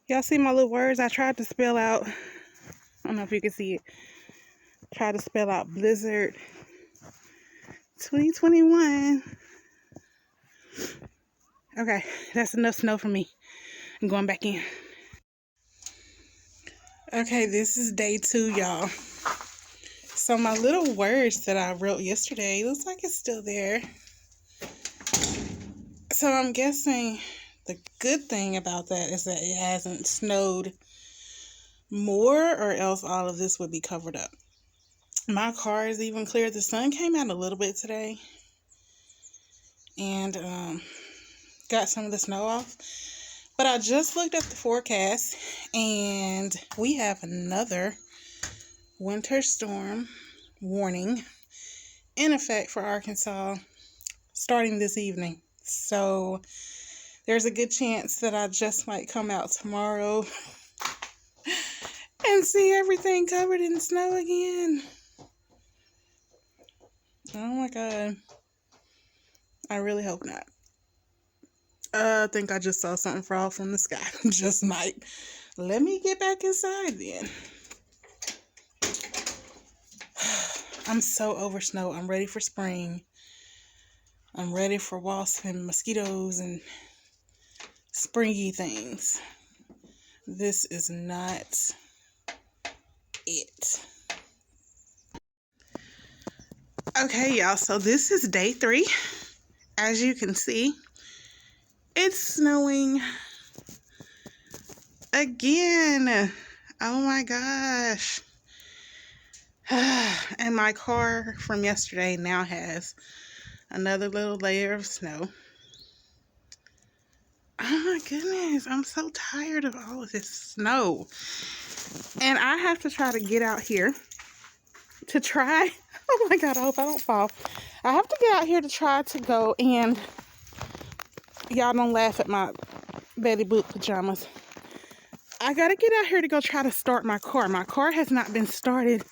Y'all see my little words I tried to spell out? I don't know if you can see it. Try to spell out Blizzard 2021. Okay, that's enough snow for me. I'm going back in. Okay, this is day 2, y'all. So my little words that I wrote yesterday, looks like it's still there. So I'm guessing the good thing about that is that it hasn't snowed more, or else all of this would be covered up. My car is even clear. The sun came out a little bit today and got some of the snow off. But I just looked at the forecast and we have another winter storm warning in effect for Arkansas starting this evening. So there's a good chance that I just might come out tomorrow and see everything covered in snow again. Oh my God. I really hope not. I think I just saw something fall from the sky. Just might. Let me get back inside then. I'm so over snow. I'm ready for spring. I'm ready for wasps and mosquitoes and springy things. This is not it. Okay, y'all. So this is day 3. As you can see, it's snowing again. Oh my gosh. And my car from yesterday now has another little layer of snow. Oh my goodness, I'm so tired of all of this snow. And I have to try to get out here to try. Oh my God, I hope I don't fall. I have to get out here to try to go and, y'all don't laugh at my Betty Boop pajamas. I gotta get out here to go try to start my car. My car has not been started,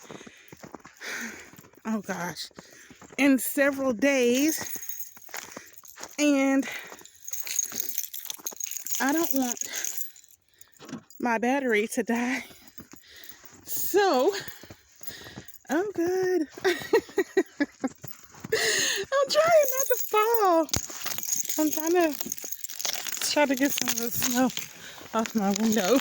oh gosh, in several days. And I don't want my battery to die. So, oh God. I'm trying not to fall. I'm trying to get some of the snow off my window.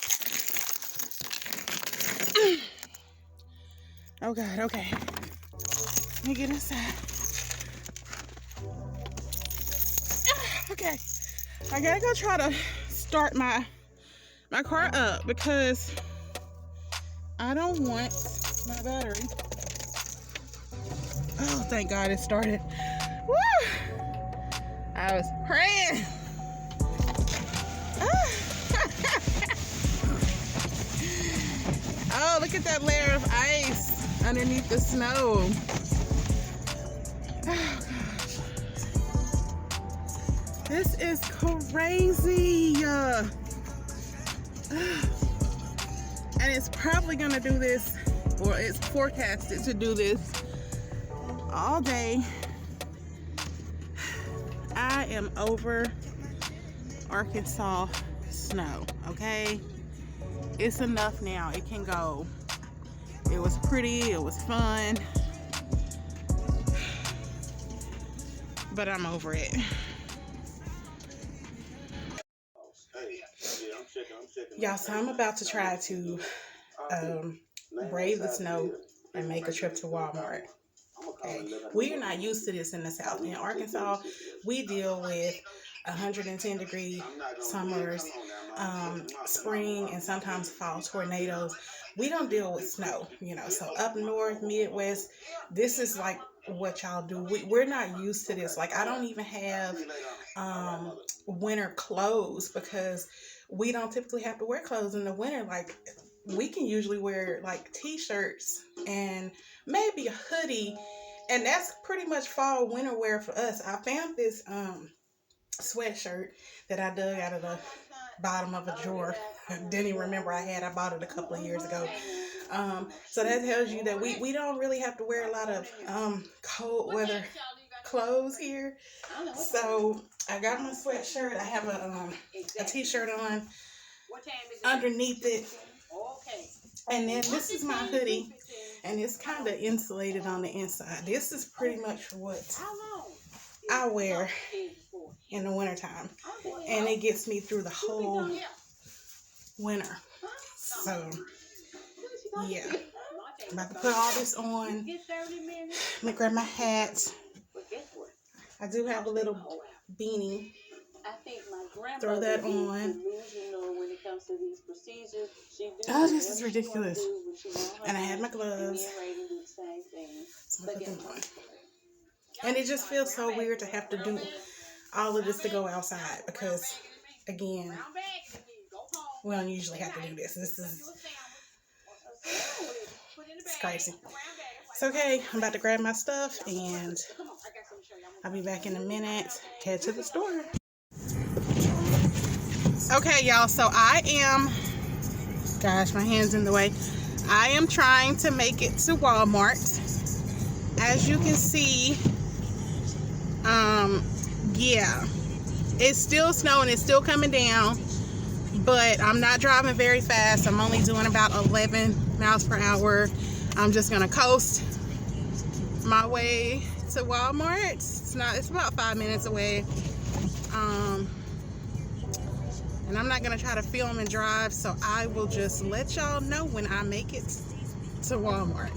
Oh God, okay. Let me get inside. Okay. I gotta go try to start my car up because I don't want my battery. Oh, thank God it started. Woo! I was praying. Oh, look at that layer of ice underneath the snow. Oh, gosh. This is crazy. And it's probably gonna do this, or it's forecasted to do this all day. I am over Arkansas snow, okay? It's enough now. It can go. It was pretty, it was fun, but I'm over it. Y'all, so I'm about to try to brave the snow and make a trip to Walmart. Okay. We are not used to this in the South. In Arkansas, we deal with 110-degree summers, spring, and sometimes fall tornadoes. We don't deal with snow, you know. So up north, Midwest, this is like what y'all do. We're not used to this. Like, I don't even have winter clothes because we don't typically have to wear clothes in the winter. Like, we can usually wear like t-shirts and maybe a hoodie, and that's pretty much fall winter wear for us. I found this sweatshirt that I dug out of the bottom of a drawer. I didn't even remember I bought it a couple of years ago. So that tells you that we don't really have to wear a lot of cold weather clothes here. So I got my sweatshirt. I have a t-shirt on. underneath it. And then this is my hoodie, and it's kind of insulated on the inside. This is pretty much what I wear in the wintertime, and it gets me through the whole winter. So yeah, I'm about to put all this on. Let me grab my hat. I do have a little beanie. Throw that on. Oh, this is ridiculous. And I have my gloves. So I put them on. And it just feels so weird to have to do all of this to go outside because, again, we don't usually have to do this. It's crazy. It's okay. I'm about to grab my stuff and I'll be back in a minute. Head to the store. Okay, y'all. So I am, gosh, my hand's in the way. I am trying to make it to Walmart. As you can see, yeah, it's still snowing. It's still coming down, but I'm not driving very fast. I'm only doing about 11 miles per hour. I'm just gonna coast my way to Walmart. It's about 5 minutes away. And I'm not gonna try to film and drive, so I will just let y'all know when I make it to Walmart.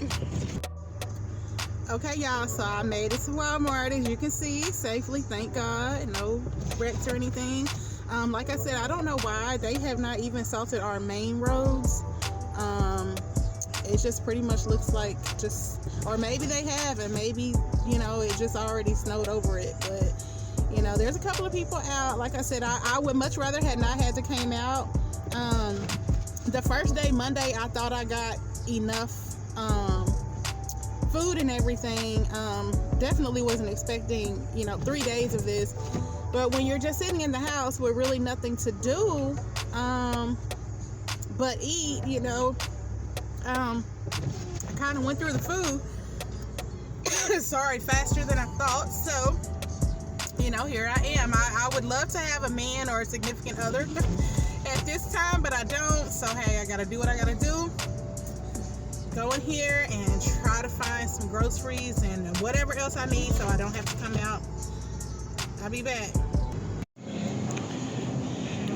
Okay, y'all, so I made it to Walmart, as you can see, safely, thank God. No wrecks or anything. Like I said, I don't know why they have not even salted our main roads. It just pretty much looks like or maybe they have, and maybe, you know, it just already snowed over it. But, you know, there's a couple of people out. Like I said, I would much rather had not had to came out. The first day, Monday, I thought I got enough food and everything. Definitely wasn't expecting, you know, 3 days of this. But when you're just sitting in the house with really nothing to do but eat, you know, I kind of went through the food sorry, faster than I thought. So, you know, here I am. I would love to have a man or a significant other at this time, but I don't. So hey, I gotta do what I gotta do. Go in here and try to find some groceries and whatever else I need so I don't have to come out. I'll be back.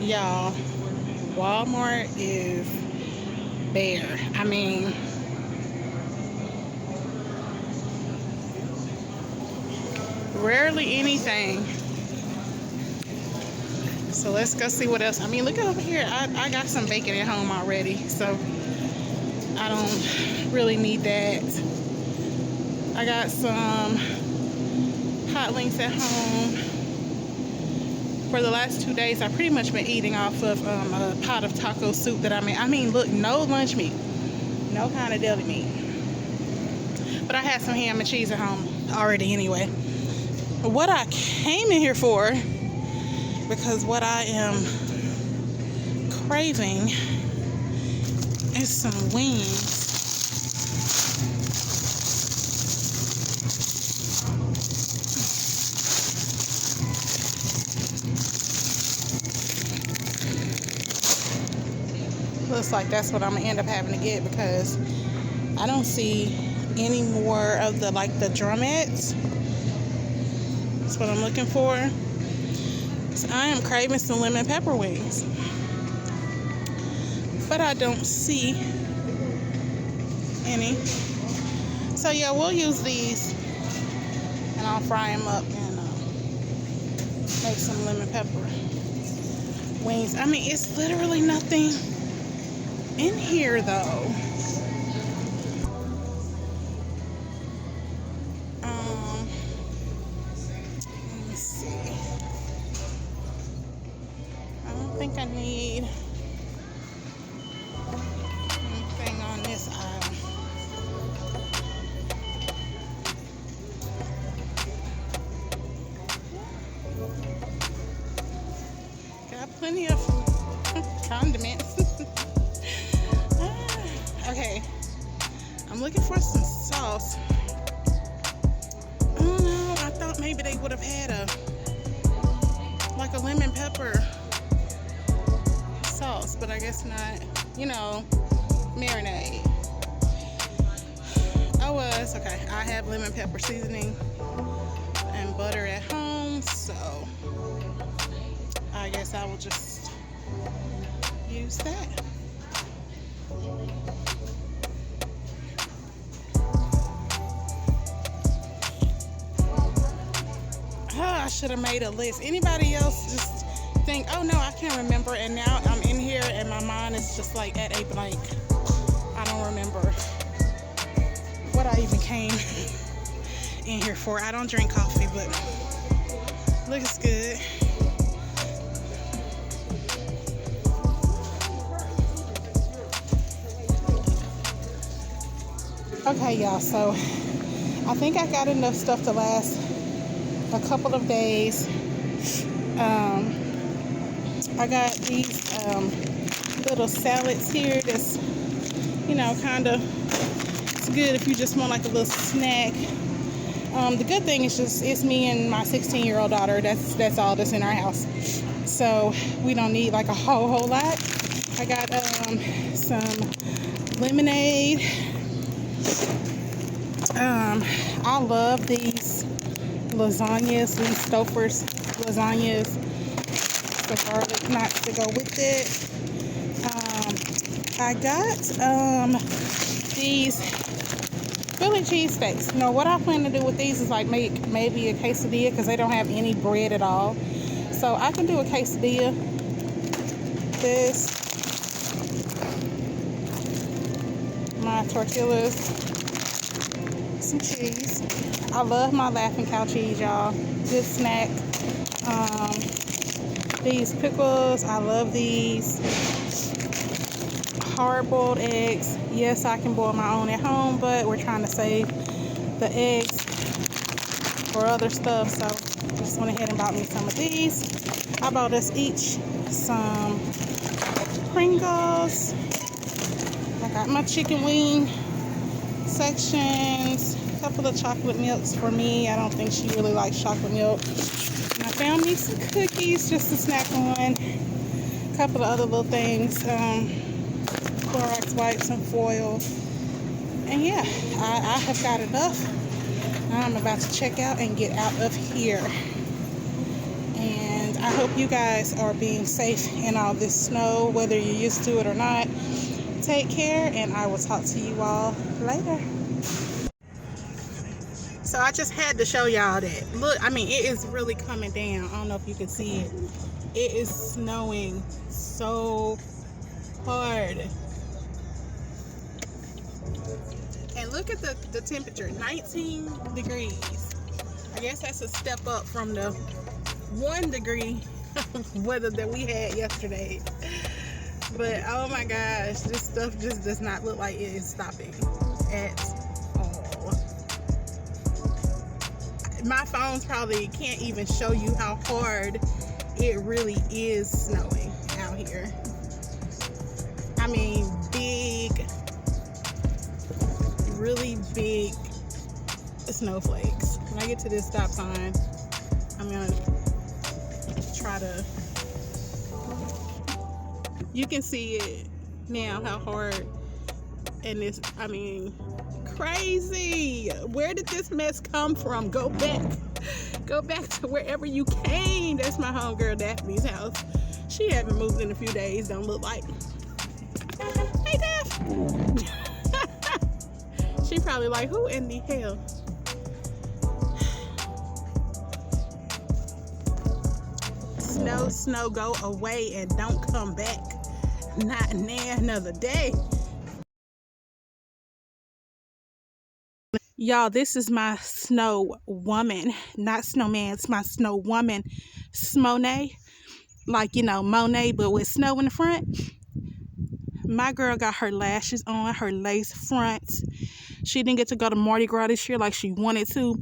Y'all, Walmart is bare. I mean, rarely anything. So let's go see what else. I mean, look over here. I got some bacon at home already, so I don't really need that. I got some hot links at home. For the last 2 days, I've pretty much been eating off of a pot of taco soup that I made. I mean, look, no lunch meat, no kind of deli meat. But I had some ham and cheese at home already anyway. But what I came in here for, because what I am craving is some wings. Looks like that's what I'm gonna end up having to get because I don't see any more of the drumettes. That's what I'm looking for. So I am craving some lemon pepper wings, but I don't see any. So yeah, we'll use these and I'll fry them up and make some lemon pepper wings. I mean, it's literally nothing in here though. Let me see. I don't think I need anything on this aisle. Got plenty of condiments. Okay, sauce, but I guess not. You know, marinade. Oh well, it's okay. I have lemon pepper seasoning and butter at home, so I guess I will just use that. I should have made a list. Anybody else just think, oh no, I can't remember, and now I'm in here and my mind is just like at a blank. I don't remember what I even came in here for. I don't drink coffee, but looks good. Okay, y'all, so I think I got enough stuff to last a couple of days. I got these little salads here that's, you know, kind of, it's good if you just want like a little snack. The good thing is just it's me and my 16-year-old daughter. That's all that's in our house, so we don't need like a whole lot. I got some lemonade. I love these lasagnas, these Stouffer's lasagnas. The garlic knots to go with it. I got these Philly cheesesteaks. You know what I plan to do with these is like make maybe a quesadilla, because they don't have any bread at all. So I can do a quesadilla. This, my tortillas, some cheese. I love my Laughing Cow cheese, y'all. Good snack. These pickles, I love these. Hard-boiled eggs. Yes, I can boil my own at home, but we're trying to save the eggs for other stuff, so just went ahead and bought me some of these. I bought us each some Pringles. I got my chicken wing sections, a couple of chocolate milks for me. I don't think she really likes chocolate milk. And I found me some cookies just to snack on. A couple of other little things, Clorox wipes and foil. And yeah, I have got enough. I'm about to check out and get out of here. And I hope you guys are being safe in all this snow, whether you're used to it or not. Take care, and I will talk to you all later. So I just had to show y'all that. Look, I mean, it is really coming down. I don't know if you can see it. It is snowing so hard. And look at the temperature, 19 degrees. I guess that's a step up from the 1 degree weather that we had yesterday. But oh my gosh, this stuff just does not look like it is stopping at all. My phones probably can't even show you how hard it really is snowing out here. I mean, big, really big snowflakes. When I get to this stop sign, I'm gonna try to, you can see it now how hard, and this, I mean, crazy. Where did this mess come from? Go back to wherever you came. That's my homegirl Daphne's house. She haven't moved in a few days, don't look like. Hey Daph. She probably like, who in the hell? Snow, go away and don't come back. Not another day. Y'all, this is my snow woman, not snowman. It's my snow woman, Smonet. Like, you know, Monet, but with snow in the front. My girl got her lashes on, her lace fronts. She didn't get to go to Mardi Gras this year like she wanted to.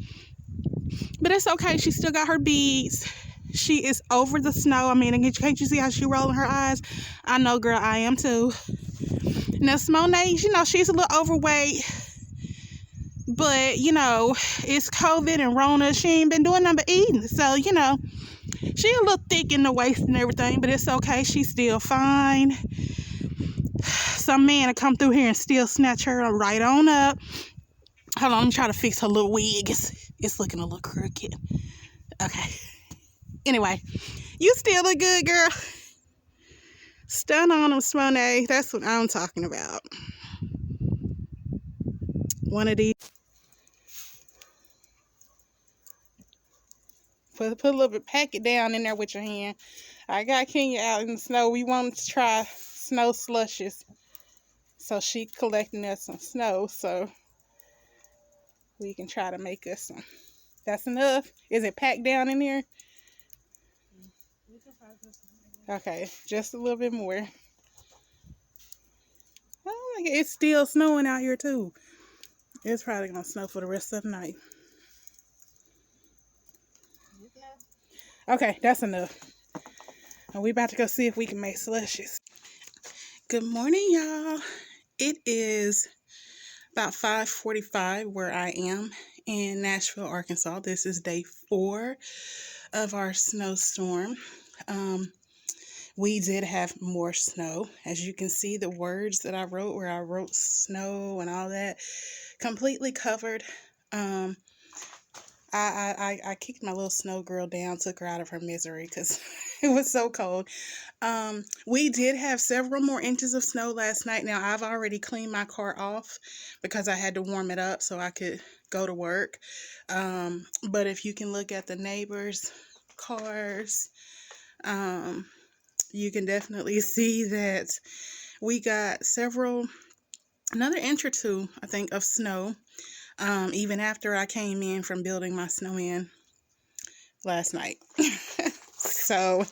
But it's okay. She still got her beads. She is over the snow. I mean, can't you see how she rolling her eyes? I know, girl, I am too. Now, Smonet, you know, she's a little overweight. But, you know, it's COVID and Rona. She ain't been doing nothing but eating. So, you know, She a little thick in the waist and everything, but it's okay. She's still fine. Some man will come through here and still snatch her right on up. Hold on, let me try to fix her little wig. It's looking a little crooked. Okay. Anyway, you still look good, girl. Stun on them, Smonae. That's what I'm talking about. One of these. Put a little bit, pack it down in there with your hand. I got Kenya out in the snow. We wanted to try snow slushies. So she collecting us some snow so we can try to make us some. That's enough. Is it packed down in here? Okay, just a little bit more. Oh my God, it's still snowing out here too. It's probably gonna snow for the rest of the night. Okay, that's enough. And we about to go see if we can make slushies. Good morning, y'all. It is about 5:45 where I am in Nashville, Arkansas. This is day 4 of our snowstorm. We did have more snow. As you can see, the words that I wrote, where I wrote snow and all that, completely covered. I kicked my little snow girl down, took her out of her misery because it was so cold. We did have several more inches of snow last night. Now, I've already cleaned my car off because I had to warm it up so I could go to work. But if you can look at the neighbors' cars, you can definitely see that we got another inch or two, I think, of snow. Even after I came in from building my snowman last night. So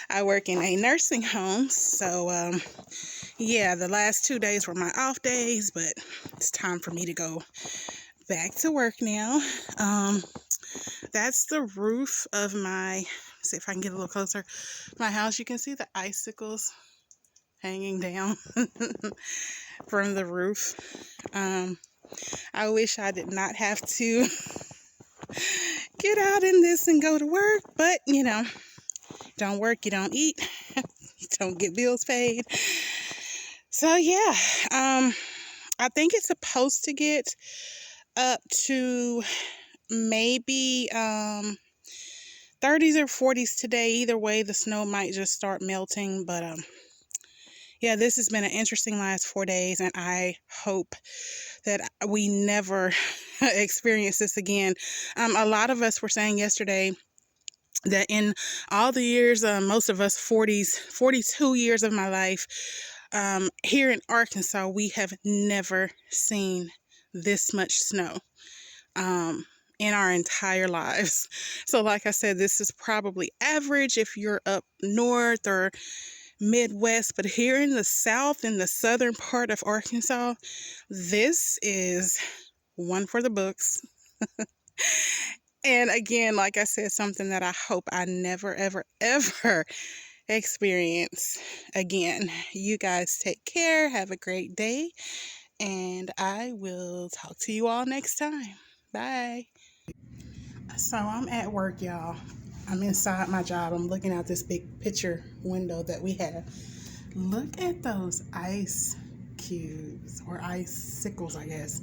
I work in a nursing home. So yeah, the last 2 days were my off days, but it's time for me to go back to work now. That's the roof of my, see if I can get a little closer, my house. You can see the icicles hanging down from the roof. I wish I did not have to get out in this and go to work, but you know, don't work, you don't eat, you don't get bills paid. So yeah, I think it's supposed to get up to maybe 30s or 40s today. Either way, the snow might just start melting, but yeah, this has been an interesting last 4 days, and I hope that we never experience this again. A lot of us were saying yesterday that in all the years, most of us 42 years of my life, here in Arkansas, we have never seen this much snow in our entire lives. So like I said, this is probably average if you're up north or Midwest, but here in the South, in the southern part of Arkansas, this is one for the books. And again, like I said, something that I hope I never, ever, ever experience again. You guys take care. Have a great day. And I will talk to you all next time. Bye. So I'm at work, y'all. I'm inside my job. I'm looking out this big picture window that we have. Look at those ice cubes, or icicles, I guess.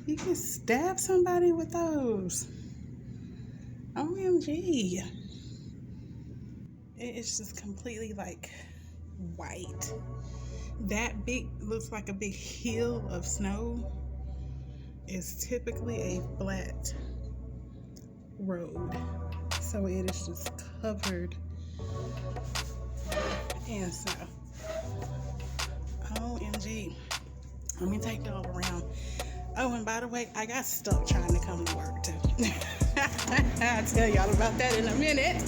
You can stab somebody with those. OMG. It's just completely like white. That big, looks like a big hill of snow, is typically a flat road. So it is just covered in snow. OMG. Let me take y'all around. Oh, and by the way, I got stuck trying to come to work too. I'll tell y'all about that in a minute.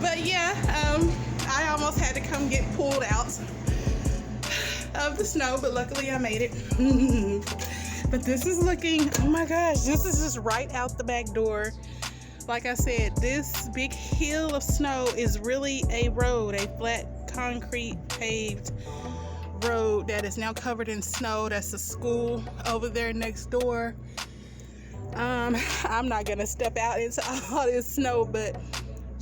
But yeah, I almost had to come get pulled out of the snow, but luckily I made it. But this is looking, oh my gosh, this is just right out the back door. Like I said, this big hill of snow is really a road, a flat concrete paved road that is now covered in snow. That's a school over there next door. I'm not gonna step out into all this snow, but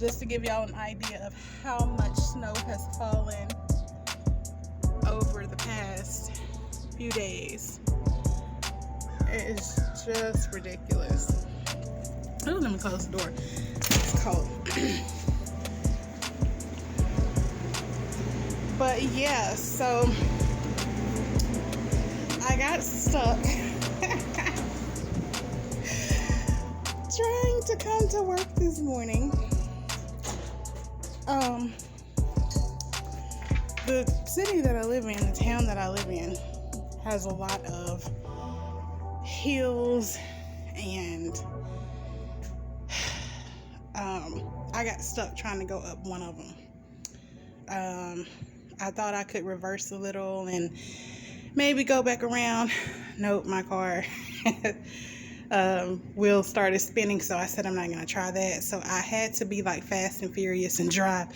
just to give y'all an idea of how much snow has fallen over the past few days. It is just ridiculous. Oh, let me close the door. It's cold. But yeah, so I got stuck trying to come to work this morning. The city that I live in, the town that I live in, has a lot of hills, and I got stuck trying to go up one of them. I thought I could reverse a little and maybe go back around. Nope, my car wheel started spinning, so I said I'm not gonna try that. So I had to be like Fast and Furious and drive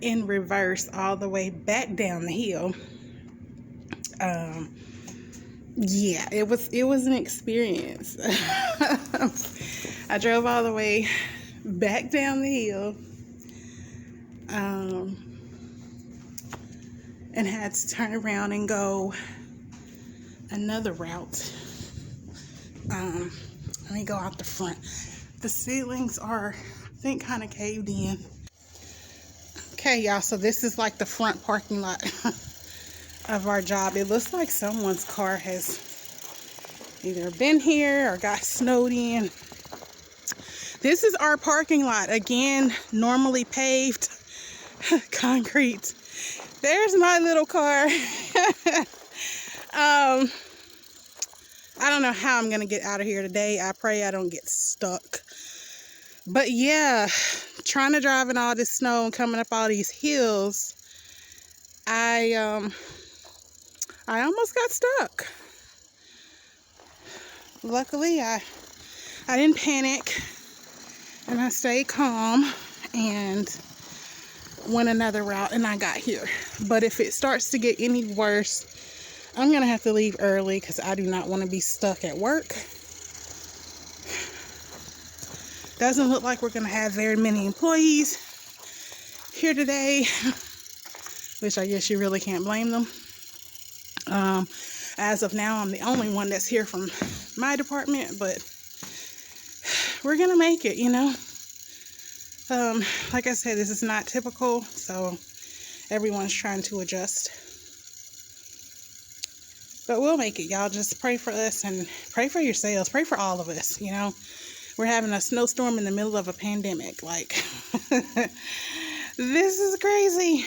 in reverse all the way back down the hill. Yeah, it was an experience. I drove all the way back down the hill, and had to turn around and go another route. Let me go out the front. The ceilings are, I think, kind of caved in. Okay, y'all, so this is like the front parking lot of our job. It looks like someone's car has either been here or got snowed in. This is our parking lot. Again, normally paved concrete. There's my little car. I don't know how I'm gonna get out of here today. I pray I don't get stuck. But yeah, trying to drive in all this snow and coming up all these hills, I almost got stuck. Luckily, I didn't panic, and I stayed calm and went another route, and I got here. But if it starts to get any worse, I'm gonna have to leave early because I do not want to be stuck at work. Doesn't look like we're gonna have very many employees here today, which I guess you really can't blame them. As of now, I'm the only one that's here from my department, but we're gonna make it, you know. Like I said, this is not typical, so everyone's trying to adjust. But we'll make it, y'all. Just pray for us and pray for yourselves. Pray for all of us, you know. We're having a snowstorm in the middle of a pandemic. Like, this is crazy.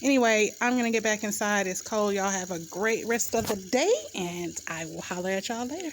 Anyway, I'm going to get back inside. It's cold. Y'all have a great rest of the day, and I will holler at y'all later.